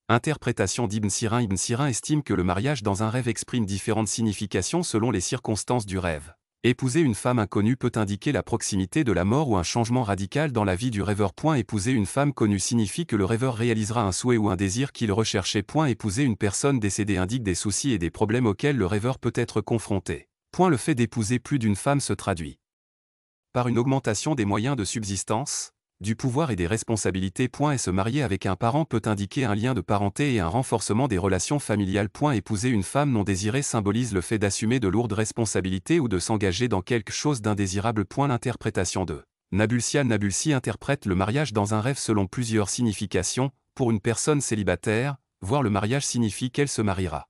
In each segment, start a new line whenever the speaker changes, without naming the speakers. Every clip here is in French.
Interprétation d'Ibn Sirin. Ibn Sirin estime que le mariage dans un rêve exprime différentes significations selon les circonstances du rêve. Épouser une femme inconnue peut indiquer la proximité de la mort ou un changement radical dans la vie du rêveur. Épouser une femme connue signifie que le rêveur réalisera un souhait ou un désir qu'il recherchait. Épouser une personne décédée indique des soucis et des problèmes auxquels le rêveur peut être confronté. Le fait d'épouser plus d'une femme se traduit par une augmentation des moyens de subsistance, du pouvoir et des responsabilités. Et se marier avec un parent peut indiquer un lien de parenté et un renforcement des relations familiales. Épouser une femme non désirée symbolise le fait d'assumer de lourdes responsabilités ou de s'engager dans quelque chose d'indésirable. L'interprétation de Nabulsi Al-Nabulsi interprète le mariage dans un rêve selon plusieurs significations. Pour une personne célibataire, voir le mariage signifie qu'elle se mariera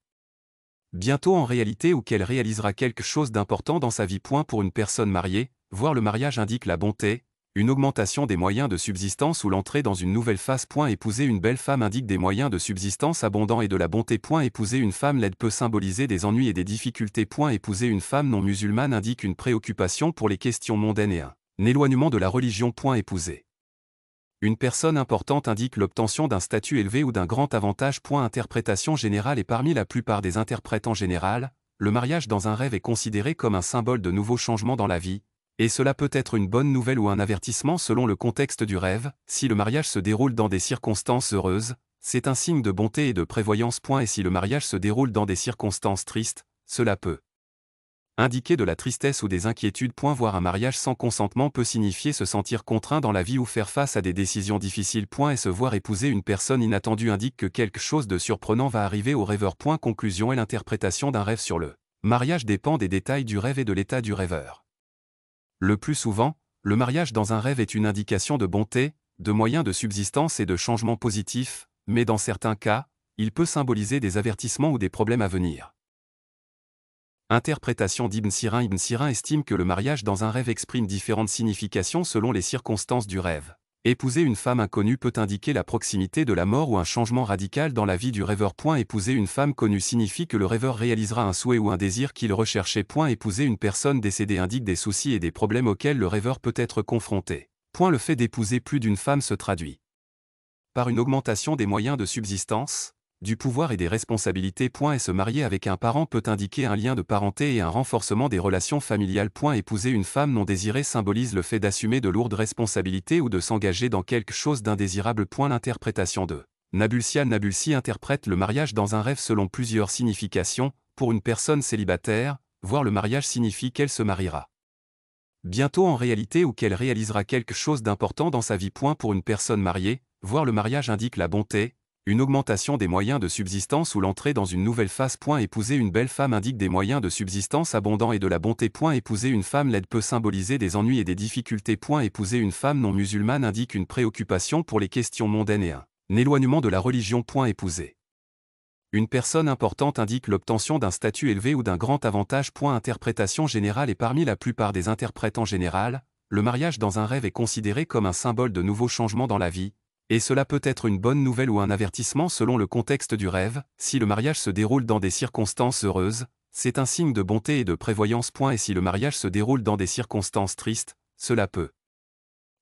bientôt en réalité ou qu'elle réalisera quelque chose d'important dans sa vie. Pour une personne mariée, voir le mariage indique la bonté, une augmentation des moyens de subsistance ou l'entrée dans une nouvelle phase. Épouser une belle femme indique des moyens de subsistance abondants et de la bonté. Épouser une femme laide peut symboliser des ennuis et des difficultés. Épouser une femme non musulmane indique une préoccupation pour les questions mondaines et un éloignement de la religion. Épouser une personne importante indique l'obtention d'un statut élevé ou d'un grand avantage. Interprétation générale. Et parmi la plupart des interprètes en général, le mariage dans un rêve est considéré comme un symbole de nouveaux changements dans la vie, et cela peut être une bonne nouvelle ou un avertissement selon le contexte du rêve. Si le mariage se déroule dans des circonstances heureuses, c'est un signe de bonté et de prévoyance. Et si le mariage se déroule dans des circonstances tristes, cela peut indiquer de la tristesse ou des inquiétudes. Voir un mariage sans consentement peut signifier se sentir contraint dans la vie ou faire face à des décisions difficiles. Et se voir épouser une personne inattendue indique que quelque chose de surprenant va arriver au rêveur. Conclusion et l'interprétation d'un rêve sur le mariage dépend des détails du rêve et de l'état du rêveur. Le plus souvent, le mariage dans un rêve est une indication de bonté, de moyens de subsistance et de changements positifs, mais dans certains cas, il peut symboliser des avertissements ou des problèmes à venir. Interprétation d'Ibn Sirin. Ibn Sirin estime que le mariage dans un rêve exprime différentes significations selon les circonstances du rêve. Épouser une femme inconnue peut indiquer la proximité de la mort ou un changement radical dans la vie du rêveur. Épouser une femme connue signifie que le rêveur réalisera un souhait ou un désir qu'il recherchait. Épouser une personne décédée indique des soucis et des problèmes auxquels le rêveur peut être confronté. Le fait d'épouser plus d'une femme se traduit par une augmentation des moyens de subsistance, du pouvoir et des responsabilités. Et se marier avec un parent peut indiquer un lien de parenté et un renforcement des relations familiales. Épouser une femme non désirée symbolise le fait d'assumer de lourdes responsabilités ou de s'engager dans quelque chose d'indésirable. L'interprétation de Nabulsi Al-Nabulsi interprète le mariage dans un rêve selon plusieurs significations. Pour une personne célibataire, voir le mariage signifie qu'elle se mariera bientôt en réalité ou qu'elle réalisera quelque chose d'important dans sa vie. Pour une personne mariée, voir le mariage indique la bonté, une augmentation des moyens de subsistance ou l'entrée dans une nouvelle phase. Épouser une belle femme indique des moyens de subsistance abondants et de la bonté. Épouser une femme laide peut symboliser des ennuis et des difficultés. Épouser une femme non musulmane indique une préoccupation pour les questions mondaines et un éloignement de la religion. Épouser une personne importante indique l'obtention d'un statut élevé ou d'un grand avantage. Interprétation générale. Et parmi la plupart des interprètes en général, le mariage dans un rêve est considéré comme un symbole de nouveaux changements dans la vie, et cela peut être une bonne nouvelle ou un avertissement selon le contexte du rêve. Si le mariage se déroule dans des circonstances heureuses, c'est un signe de bonté et de prévoyance. Et si le mariage se déroule dans des circonstances tristes, cela peut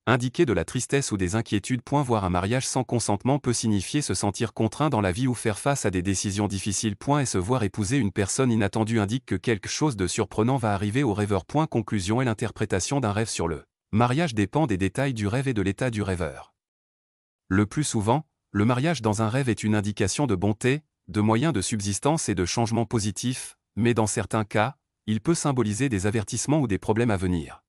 indiquer de la tristesse ou des inquiétudes. Voir un mariage sans consentement peut signifier se sentir contraint dans la vie ou faire face à des décisions difficiles. Et se voir épouser une personne inattendue indique que quelque chose de surprenant va arriver au rêveur. Conclusion et l'interprétation d'un rêve sur le mariage dépend des détails du rêve et de l'état du rêveur. Le plus souvent, le mariage dans un rêve est une indication de bonté, de moyens de subsistance et de changements positifs, mais dans certains cas, il peut symboliser des avertissements ou des problèmes à venir.